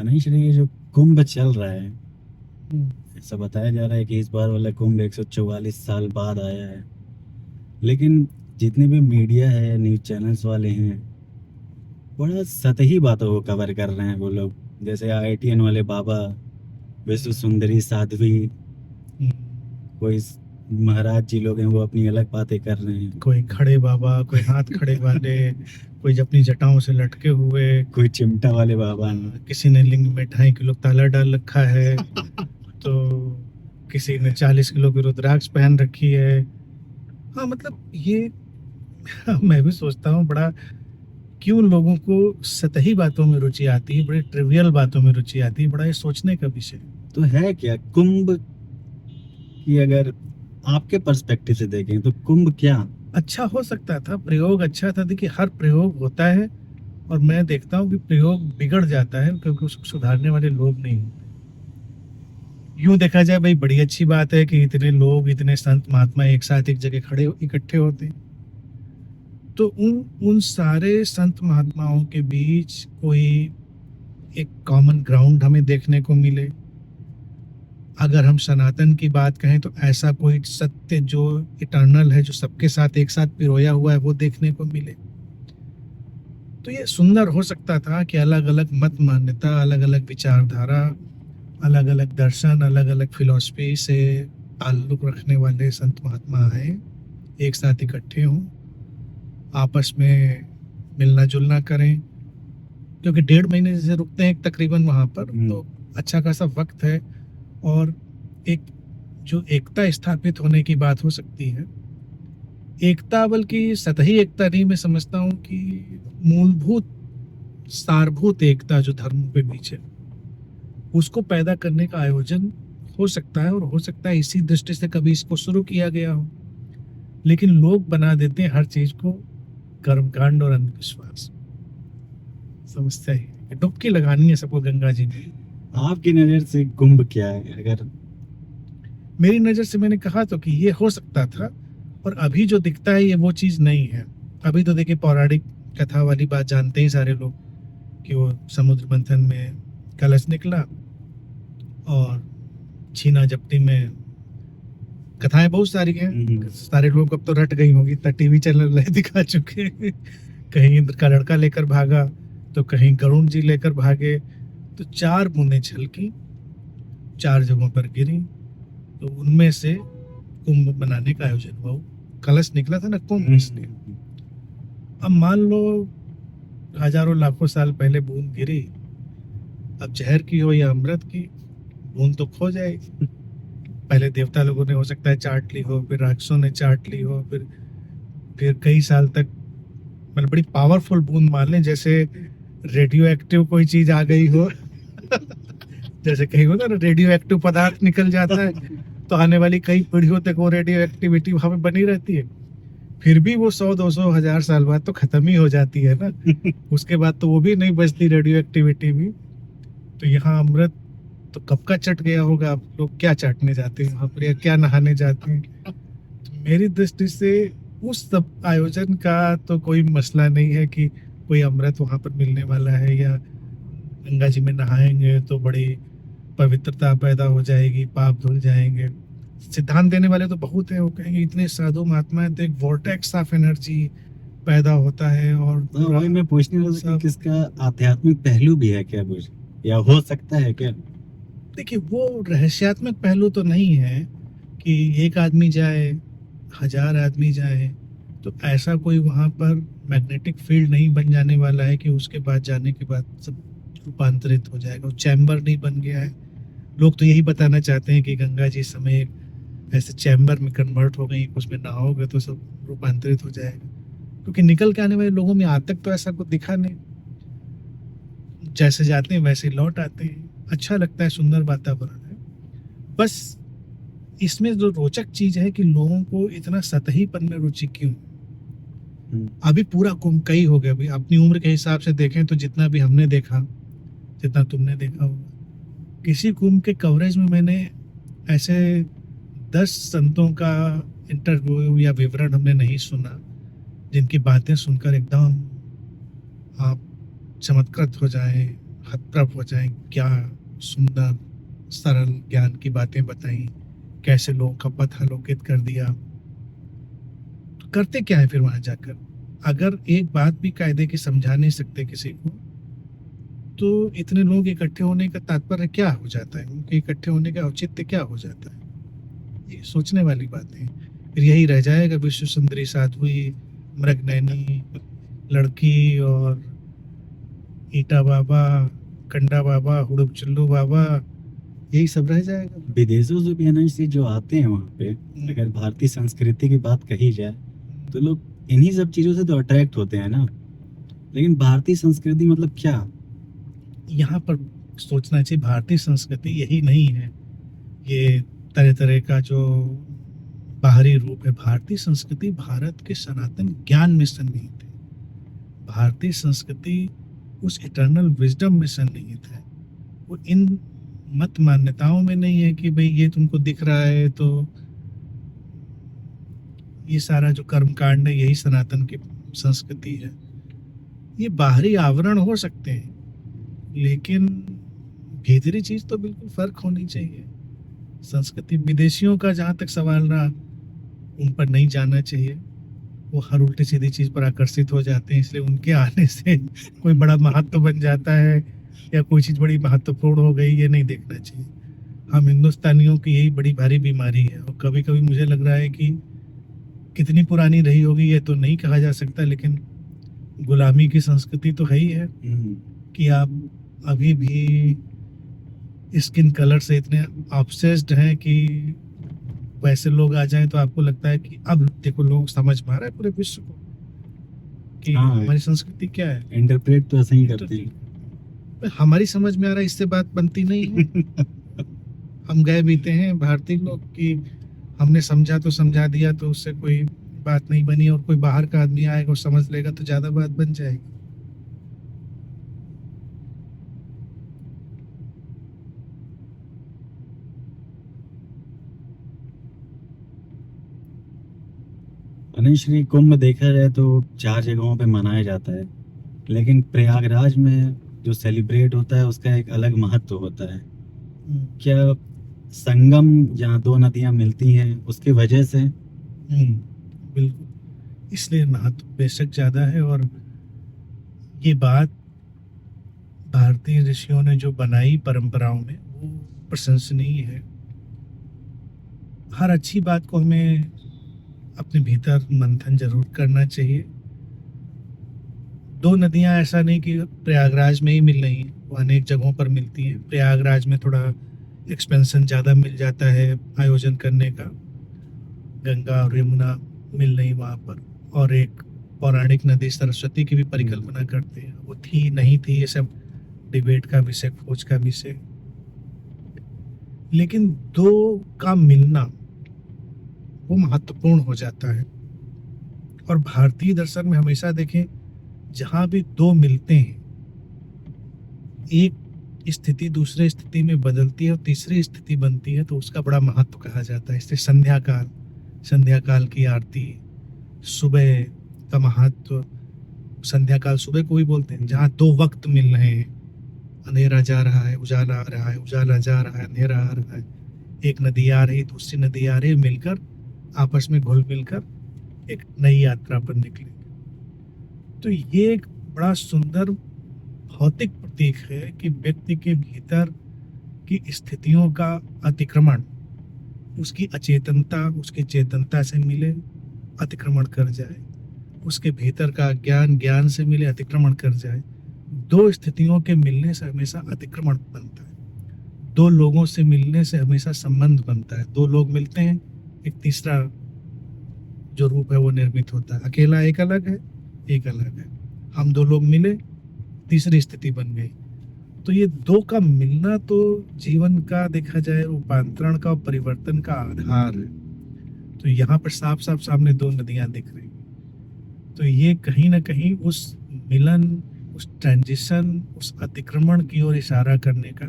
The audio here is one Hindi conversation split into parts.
अनिश, ये जो कुंभ चल रहा है, हम्म। ऐसा बताया जा रहा है कि इस बार वाला कुंभ 144 साल बाद आया है। लेकिन जितने भी मीडिया है, न्यूज चैनल्स वाले हैं, बड़ा सतही बातों को कवर कर रहे हैं वो लोग। जैसे IITN वाले बाबा, विश्व सुंदरी साध्वी, कोई महाराज जी लोग हैं, वो अपनी अलग बातें कर रहे हैं। कोई खड़े बाबा, कोई हाथ खड़े वाले, कोई अपनी जटाओं से लटके हुए। कोई चिमटा वाले बाबा हैं। किसी ने लिंग में 2.5 किलो ताला डाल रखा है, तो किसी ने 40 किलो की रुद्राक्ष पहन रखी है। हाँ, मतलब ये मैं भी सोचता हूँ बड़ा, क्यों लोगों को सतही बातों में रुचि आती है, बड़े ट्रिवियल बातों में रुचि आती है, बड़ा ये सोचने का विषय। तो है क्या कुंभ की, अगर आपके पर्सपेक्टिव से देखें तो कुंभ क्या? अच्छा हो सकता था, प्रयोग अच्छा था। देखिए, हर प्रयोग होता है और मैं देखता हूँ कि प्रयोग बिगड़ जाता है क्योंकि उसको सुधारने वाले लोग नहीं होते। यूं देखा जाए भाई, बड़ी अच्छी बात है कि इतने लोग, इतने संत महात्मा एक साथ एक जगह खड़े इकट्ठे होते हैं, तो उन उन सारे संत महात्माओं के बीच कोई एक कॉमन ग्राउंड हमें देखने को मिले। अगर हम सनातन की बात कहें तो ऐसा कोई सत्य जो इटर्नल है, जो सबके साथ एक साथ पिरोया हुआ है, वो देखने को मिले। तो ये सुंदर हो सकता था कि अलग अलग मत मान्यता, अलग अलग विचारधारा, अलग अलग दर्शन, अलग अलग फिलॉसफी से ताल्लुक रखने वाले संत महात्मा आए, एक साथ इकट्ठे हों, आपस में मिलना जुलना करें। क्योंकि 1.5 महीने से रुकते हैं तकरीबन वहां पर, तो अच्छा खासा वक्त है। और एक जो एकता स्थापित होने की बात हो सकती है, एकता बल्कि सतही एकता नहीं, मैं समझता हूँ कि मूलभूत सारभूत एकता जो धर्मों के बीच है, उसको पैदा करने का आयोजन हो सकता है। और हो सकता है इसी दृष्टि से कभी इसको शुरू किया गया हो, लेकिन लोग बना देते हैं हर चीज को कर्मकांड और अंधविश्वास। समझते ही डुबकी लगानी है सबको गंगा जी में। आपकी नजर से कुंभ क्या है? अगर मेरी नजर से मैंने कहा तो कि ये हो सकता था, और अभी जो दिखता है ये वो चीज नहीं है। अभी तो देखिए, पौराणिक कथा वाली बात जानते ही सारे लोग कि वो समुद्र मंथन में कलश निकला और छीना झपटी में कथाएं बहुत सारी हैं। सारे लोग अब तो रट गई होंगी, इतना टीवी चैनल दिखा चुके हैं। कहीं इंद्र का लड़का लेकर भागा, तो कहीं गरुण जी लेकर भागे, तो 4 बूंदें छलकी, 4 जगहों पर गिरी, तो उनमें से कुंभ बनाने का आयोजन हुआ। कलश निकला था ना कुंभ, इसलिए। अब मान लो हजारों लाखों साल पहले बूंद गिरी, अब जहर की हो या अमृत की, बूंद तो खो जाएगी। पहले देवता लोगों ने हो सकता है चाट ली हो, फिर राक्षसों ने चाट ली हो, फिर कई साल तक, मतलब बड़ी पावरफुल बूंद मान लें, जैसे रेडियो एक्टिव कोई चीज आ गई हो। जैसे कहीं होता है ना, रेडियो एक्टिव पदार्थ निकल जाता है, तो आने वाली कई पीढ़ियों तक वो रेडियो एक्टिविटी वहां पे बनी रहती है। फिर भी वो 100, 200, 1000 साल बाद तो खत्म ही हो जाती है ना। उसके बाद तो वो भी नहीं बचती, रेडियो एक्टिविटी भी। तो यहाँ अमृत तो कब का चट गया होगा। आप लोग क्या चाटने जाते हैं वहां पर, या क्या नहाने जाते हैं? तो मेरी दृष्टि से उस सब आयोजन का तो कोई मसला नहीं है कि कोई अमृत वहां पर मिलने वाला है, या गंगा जी में नहाएंगे तो बड़ी पवित्रता पैदा हो जाएगी, पाप धुल जाएंगे। सिद्धांत देने वाले तो बहुत है, वो कहेंगे इतने साधु महात्मा हैं तो एक वोर्टेक्स ऑफ एनर्जी पैदा होता है। और तो वही मैं पूछने लगा कि सब, किसका आध्यात्मिक पहलू भी है क्या कुछ, या हो सकता है क्या? देखिए, वो रहस्यात्मक पहलू तो नहीं है कि एक आदमी जाए, 1000 आदमी जाए, तो ऐसा कोई वहां पर मैग्नेटिक फील्ड नहीं बन जाने वाला है कि उसके बाद जाने के बाद सब रूपांतरित हो जाएगा। वो चैम्बर नहीं बन गया है। लोग तो यही बताना चाहते हैं कि गंगा जी इस समय ऐसे चैम्बर में कन्वर्ट हो गई, उसमें नहाओगे तो सब रूपांतरित हो जाएगा। क्योंकि निकल के आने वाले लोगों में आज तक तो ऐसा कुछ दिखा नहीं। जैसे जाते हैं वैसे ही लौट आते हैं। अच्छा लगता है, सुंदर वातावरण है। बस इसमें जो रोचक चीज है कि लोगों को इतना सतहीपन में रुचि क्यों। अभी पूरा कुंभ कई हो गया भाई, अपनी उम्र के हिसाब से देखें तो जितना भी हमने देखा, जितना तुमने देखा होगा, किसी कुंभ के कवरेज में मैंने ऐसे 10 संतों का इंटरव्यू या विवरण हमने नहीं सुना जिनकी बातें सुनकर एकदम आप चमत्कृत हो जाए, हतप्रभ हो जाएं। क्या सुंदर सरल ज्ञान की बातें बताई, कैसे लोगों का पथ आलोकित कर दिया। तो करते क्या है फिर वहां जाकर? अगर एक बात भी कायदे की समझा नहीं सकते किसी को, तो इतने लोग इकट्ठे होने का तात्पर्य क्या हो जाता है? उनके इकट्ठे होने का औचित्य क्या हो जाता है? ये सोचने वाली बात है। फिर यही रह जाएगा, विश्व सुंदरी साध्वी, मृगनयनी लड़की, और ईटा बाबा, कंडा बाबा, हुड़ुप चुल्लू बाबा, यही सब रह जाएगा। विदेशों से भी अनंत जी जो आते हैं वहाँ पे, अगर भारतीय संस्कृति की बात कही जाए तो लोग इन्हीं सब चीजों से तो अट्रैक्ट होते हैं ना। लेकिन भारतीय संस्कृति मतलब क्या? यहाँ पर सोचना चाहिए भारतीय संस्कृति यही नहीं है, ये तरह तरह का जो बाहरी रूप है। भारतीय संस्कृति भारत के सनातन ज्ञान में सन्निहित है। भारतीय संस्कृति उस इटर्नल विजडम में सन्निहित है। वो इन मत मान्यताओं में नहीं है कि भाई ये तुमको दिख रहा है तो ये सारा जो कर्म कांड है यही सनातन की संस्कृति है। ये बाहरी आवरण हो सकते हैं, लेकिन भीतरी चीज तो बिल्कुल फर्क होनी चाहिए। संस्कृति विदेशियों का जहाँ तक सवाल रहा, उन पर नहीं जाना चाहिए। वो हर उल्टी सीधी चीज पर आकर्षित हो जाते हैं, इसलिए उनके आने से कोई बड़ा महत्व बन जाता है या कोई चीज बड़ी महत्वपूर्ण हो गई, ये नहीं देखना चाहिए। हम हिंदुस्तानियों की यही बड़ी भारी बीमारी है। और कभी कभी मुझे लग रहा है कि कितनी पुरानी रही होगी ये तो नहीं कहा जा सकता, लेकिन गुलामी की संस्कृति तो है ही है कि आप अभी भी स्किन कलर से इतने ऑब्सेस्ड हैं कि वैसे लोग आ जाएं तो आपको लगता है कि अब देखो लोग समझ पा रहे हैं पूरे विश्व को कि हाँ। हमारी संस्कृति क्या है। इंटरप्रेट तो ऐसा ही करते हैं। हमारी समझ में आ रहा है, इससे बात बनती नहीं है। हम गए बीते हैं भारतीय लोग कि हमने समझा तो समझा दिया, तो उससे कोई बात नहीं बनी, और कोई बाहर का आदमी आएगा और समझ लेगा तो ज्यादा बात बन जाएगी। श्री कुंभ देखा जाए तो 4 जगहों पे मनाया जाता है, लेकिन प्रयागराज में जो सेलिब्रेट होता है उसका एक अलग महत्व होता है। क्या संगम जहाँ 2 नदियाँ मिलती हैं उसकी वजह से? बिल्कुल, इसलिए महत्व बेशक ज्यादा है। और ये बात भारतीय ऋषियों ने जो बनाई परंपराओं में, वो प्रशंसनीय है। हर अच्छी बात को हमें अपने भीतर मंथन जरूर करना चाहिए। 2 नदियां ऐसा नहीं कि प्रयागराज में ही मिल रही हैं, वो अनेक जगहों पर मिलती हैं। प्रयागराज में थोड़ा एक्सपेंशन ज़्यादा मिल जाता है आयोजन करने का, गंगा और यमुना मिल रही वहाँ पर। और एक पौराणिक नदी सरस्वती की भी परिकल्पना करते हैं, वो थी नहीं थी ये सब डिबेट का विषय, खोज का विषय। लेकिन 2 का मिलना वो महत्वपूर्ण हो जाता है। और भारतीय दर्शन में हमेशा देखें, जहां भी 2 मिलते हैं, एक स्थिति दूसरे स्थिति में बदलती है और तीसरी स्थिति बनती है, तो उसका बड़ा महत्व कहा जाता है। इसलिए संध्या काल की आरती, सुबह का महत्व। संध्या काल सुबह को भी बोलते हैं, जहाँ 2 वक्त मिल रहे हैं, अंधेरा जा रहा है, उजाला आ रहा है, उजाला जा रहा है, अंधेरा आ रहा है, एक नदी आ रही, दूसरी नदी आ रही, मिलकर आपस में घुल मिलकर एक नई यात्रा पर निकले। तो ये एक बड़ा सुंदर भौतिक प्रतीक है कि व्यक्ति के भीतर की स्थितियों का अतिक्रमण उसकी अचेतनता उसकी चेतनता से मिले, अतिक्रमण कर जाए। उसके भीतर का ज्ञान से मिले, अतिक्रमण कर जाए। 2 स्थितियों के मिलने से हमेशा अतिक्रमण बनता है। 2 लोगों से मिलने से हमेशा संबंध बनता है। 2 लोग मिलते हैं, एक तीसरा जो रूप है वो निर्मित होता है। अकेला एक अलग है, एक अलग है। हम 2 लोग मिले, तीसरी स्थिति बन गई। तो ये 2 का मिलना तो जीवन का देखा जाए रूपांतरण का और परिवर्तन का आधार है। तो यहाँ पर साफ साफ सामने 2 नदियां दिख रही। तो ये कहीं ना कहीं उस मिलन, उस ट्रांजिशन, उस अतिक्रमण की ओर इशारा करने का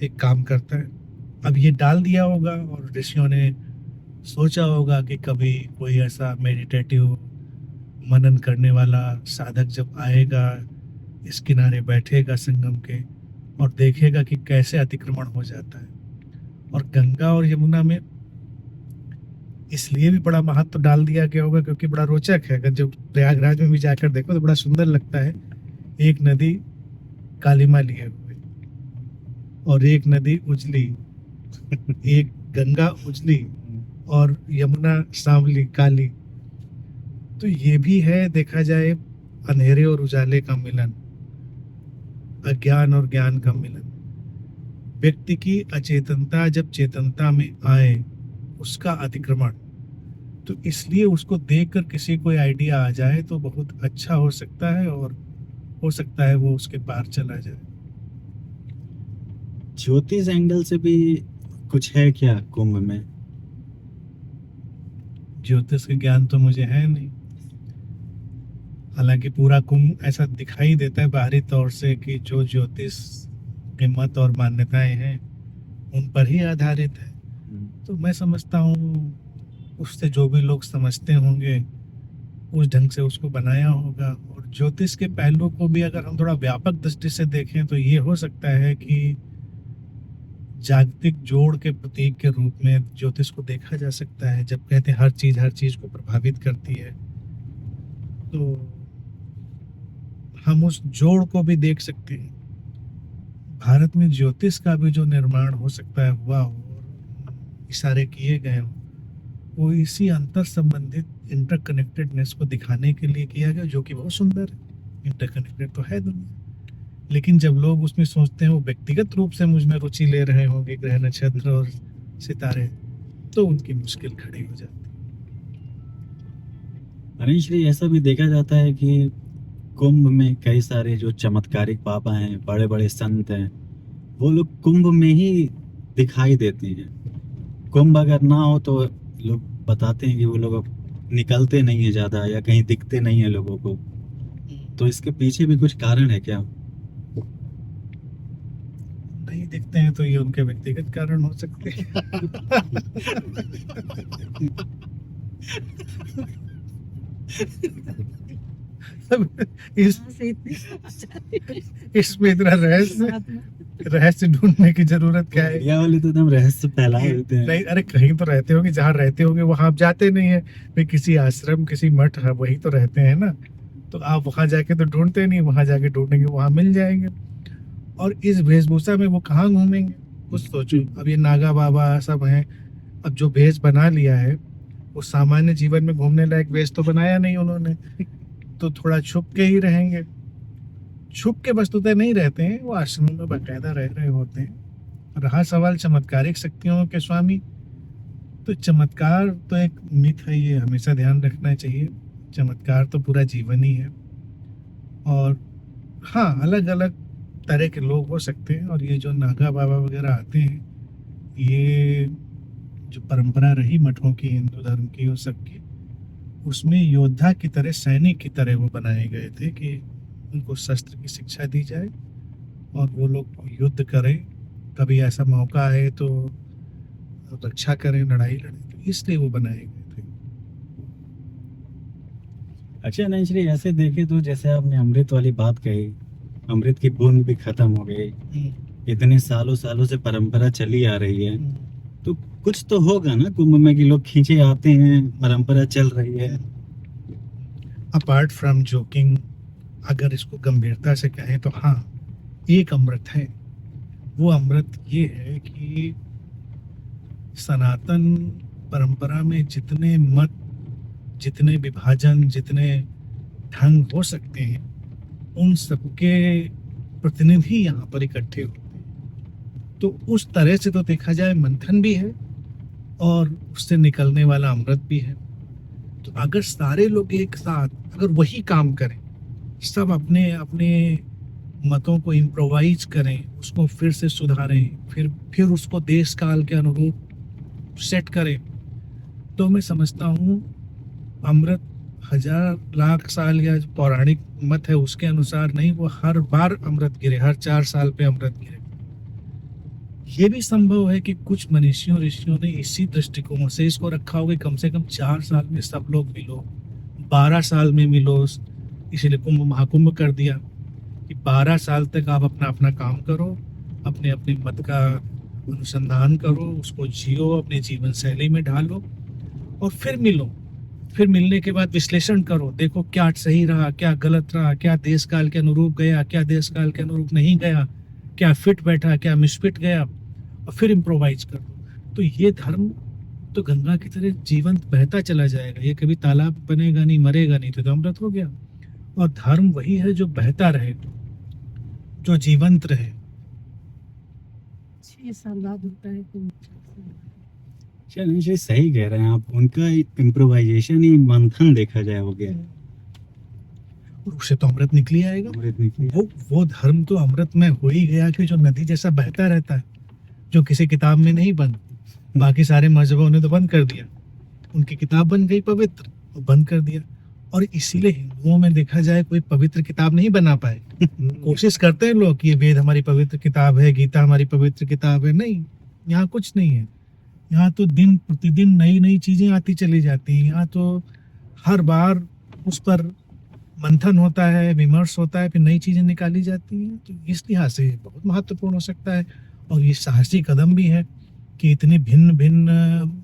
एक काम करता है। अब ये डाल दिया होगा और ऋषियों ने सोचा होगा कि कभी कोई ऐसा मेडिटेटिव मनन करने वाला साधक जब आएगा, इस किनारे बैठेगा संगम के और देखेगा कि कैसे अतिक्रमण हो जाता है। और गंगा और यमुना में इसलिए भी बड़ा महत्व डाल दिया गया होगा क्योंकि बड़ा रोचक है। अगर जब प्रयागराज में भी जाकर देखो तो बड़ा सुंदर लगता है। एक नदी कालीमा लिए हुए और एक नदी उजली, एक गंगा उजली और यमुना सांवली काली। तो ये भी है, देखा जाए, अंधेरे और उजाले का मिलन, अज्ञान और ज्ञान का मिलन। व्यक्ति की अचेतनता जब चेतनता में आए, उसका अतिक्रमण, तो इसलिए उसको देखकर किसी कोई आइडिया आ जाए तो बहुत अच्छा हो सकता है और हो सकता है वो उसके पार चला जाए। ज्योतिष एंगल से भी कुछ है क्या कुंभ में? ज्योतिष का ज्ञान तो मुझे है नहीं, हालांकि पूरा कुंभ ऐसा दिखाई देता है बाहरी तौर से कि जो ज्योतिष के मत और मान्यताएं हैं उन पर ही आधारित है। तो मैं समझता हूँ उससे जो भी लोग समझते होंगे उस ढंग से उसको बनाया होगा। और ज्योतिष के पहलू को भी अगर हम थोड़ा व्यापक दृष्टि से देखें तो ये हो सकता है कि जागतिक जोड़ के प्रतीक के रूप में ज्योतिष को देखा जा सकता है। जब कहते हैं हर चीज को प्रभावित करती है, तो हम उस जोड़ को भी देख सकते हैं। भारत में ज्योतिष का भी जो निर्माण हो सकता है हुआ हो और इशारे किए गए हो, वो इसी अंतर संबंधित इंटरकनेक्टेडनेस को दिखाने के लिए किया गया, जो कि बहुत सुंदर है। इंटरकनेक्टेड तो है दुनिया, लेकिन जब लोग उसमें सोचते हैं वो व्यक्तिगत रूप से मुझ में रुचि ले रहे होंगे, ग्रह नक्षत्र और सितारे, तो उनकी मुश्किल खड़ी हो जाती है। अनिश जी, ऐसा भी देखा जाता है कि कुंभ में कई सारे जो चमत्कारिक बाबा हैं, बड़े बड़े संत हैं, वो लोग कुंभ में ही दिखाई देते हैं। कुंभ अगर ना हो तो लोग बताते हैं कि वो लोग निकलते नहीं है ज्यादा या कहीं दिखते नहीं है लोगों को। तो इसके पीछे भी कुछ कारण है क्या? नहीं दिखते हैं तो ये उनके व्यक्तिगत कारण हो सकते हैं। इस इसमें इतना रहस्य ढूंढने की जरूरत क्या है? मीडिया वाले तो एकदम रहस्य फैला देते हैं। नहीं, अरे कहीं तो रहते होंगे, जहाँ रहते होंगे वहां आप जाते नहीं है भाई। किसी आश्रम, किसी मठ है, वही तो रहते हैं ना। तो आप वहां जाके तो ढूंढते नहीं, वहां जाके ढूंढेंगे वहां मिल जाएंगे। और इस वेशभूषा में वो कहाँ घूमेंगे, कुछ सोचो। अब ये नागा बाबा सब हैं, अब जो वेश बना लिया है वो सामान्य जीवन में घूमने लायक वेश तो बनाया नहीं उन्होंने, तो थोड़ा छुप के ही रहेंगे। छुप के वस्तुतः नहीं रहते हैं, वो आश्रम में बाकायदा रह रहे होते हैं। रहा सवाल चमत्कारिक शक्तियों के स्वामी, तो चमत्कार तो एक मिथ है, ये हमेशा ध्यान रखना चाहिए। चमत्कार तो पूरा जीवन ही है। और हाँ, अलग अलग तरह के लोग हो सकते हैं। और ये जो नागा बाबा वगैरह आते हैं, ये जो परंपरा रही मठों की, हिंदू धर्म की, उस सब की, उसमें योद्धा की तरह, सैनिक की तरह वो बनाए गए थे कि उनको शस्त्र की शिक्षा दी जाए और वो लोग युद्ध करें, कभी ऐसा मौका आए तो रक्षा करें, लड़ाई लड़ें। तो इसलिए वो बनाए गए थे। अच्छा नहीं श्री, ऐसे देखे तो जैसे आपने अमृत वाली बात कही, अमृत की बूंद भी खत्म हो गई। इतने सालों सालों से परंपरा चली आ रही है, तो कुछ तो होगा ना कुंभ में कि लोग खींचे आते हैं, परंपरा चल रही है। अपार्ट फ्रॉम जोकिंग, अगर इसको गंभीरता से कहें तो हाँ, एक अमृत है। वो अमृत ये है कि सनातन परंपरा में जितने मत, जितने विभाजन, जितने ढंग हो सकते हैं, उन सबके प्रतिनिधि यहाँ पर इकट्ठे होते हैं। तो उस तरह से तो देखा जाए मंथन भी है और उससे निकलने वाला अमृत भी है। तो अगर सारे लोग एक साथ अगर वही काम करें, सब अपने अपने मतों को इम्प्रोवाइज करें, उसको फिर से सुधारें, फिर उसको देश काल के अनुरूप सेट करें, तो मैं समझता हूँ अमृत 1000 लाख साल या पौराणिक मत है उसके अनुसार नहीं, वो हर बार अमृत गिरे, हर 4 साल पे अमृत गिरे। ये भी संभव है कि कुछ मनीषियों ऋषियों ने इसी दृष्टिकोण से इसको रखा होगा, कम से कम 4 साल में सब लोग मिलो, 12 साल में मिलो, इसीलिए कुंभ महाकुंभ कर दिया कि कि 12 साल तक आप अपना अपना काम करो, अपने अपने मत का अनुसंधान करो, उसको जियो, अपने जीवन शैली में ढालो और फिर मिलो। फिर मिलने के बाद विश्लेषण करो, देखो क्या सही रहा, क्या गलत रहा, क्या देश काल के अनुरूप गया, क्या देश काल के अनुरूप नहीं गया, क्या फिट बैठा, क्या मिसफिट गया, और फिर इम्प्रोवाइज करो। तो ये धर्म तो गंगा की तरह जीवंत बहता चला जाएगा, ये कभी तालाब बनेगा नहीं, मरेगा नहीं, तो अमृत हो गया। और धर्म वही है जो बहता रहे, जो जीवंत रहे। 6 साल बाद होता है कुंभ। चलिए जी, सही कह रहे हैं आप। उनका इम्प्रोवाइजेशन ही मंथन देखा जाए हो गया। और उससे तो अमृत निकल ही आएगा। अमृत निकली। वो धर्म तो अमृत में हो ही गया कि जो नदी जैसा बहता रहता है, जो किसी किताब में नहीं बंद। बाकी सारे मजहबों ने तो बंद कर दिया, उनकी किताब बन गई पवित्र, वो बंद कर दिया। और इसीलिए हिंदुओं में देखा जाए कोई पवित्र किताब नहीं बना पाए। कोशिश करते हैं लोग कि ये वेद हमारी पवित्र किताब है, गीता हमारी पवित्र किताब है। नहीं, यहाँ कुछ नहीं है। यहाँ तो दिन प्रतिदिन नई नई चीजें आती चली जाती हैं। यहाँ तो हर बार उस पर मंथन होता है, विमर्श होता है, फिर नई चीजें निकाली जाती हैं। तो इस लिहाज से बहुत महत्वपूर्ण हो सकता है। और ये साहसी कदम भी है कि इतनी भिन्न भिन्न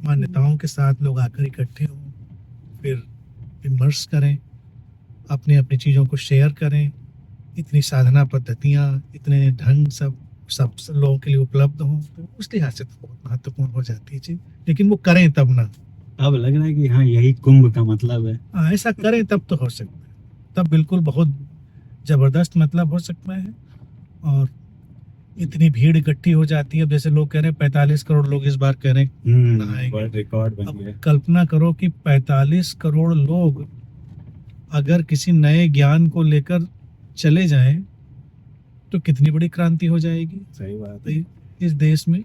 मान्यताओं के साथ लोग आकर इकट्ठे हों, फिर विमर्श करें, अपनी अपनी चीज़ों को शेयर करें। इतनी साधना पद्धतियाँ, इतने ढंग सब लोगों के लिए उपलब्ध हों, तो उस लिहाज से तो बहुत महत्वपूर्ण हो जाती है चीज़। लेकिन वो करें तब ना। अब लग रहा है कि हाँ, यही कुंभ का मतलब है। ऐसा करें तब तो हो सकता है, तब बिल्कुल बहुत ज़बरदस्त मतलब हो सकता है। और इतनी भीड़ इकट्ठी हो जाती है। अब जैसे लोग कह रहे हैं 45 करोड़ लोग इस बार कह रहे हैं आएंगे। वर्ल्ड रिकॉर्ड बन गया। अब कल्पना करो कि 45 करोड़ लोग अगर किसी नए ज्ञान को लेकर चले जाएं तो कितनी बड़ी क्रांति हो जाएगी सही बात है। इस देश में।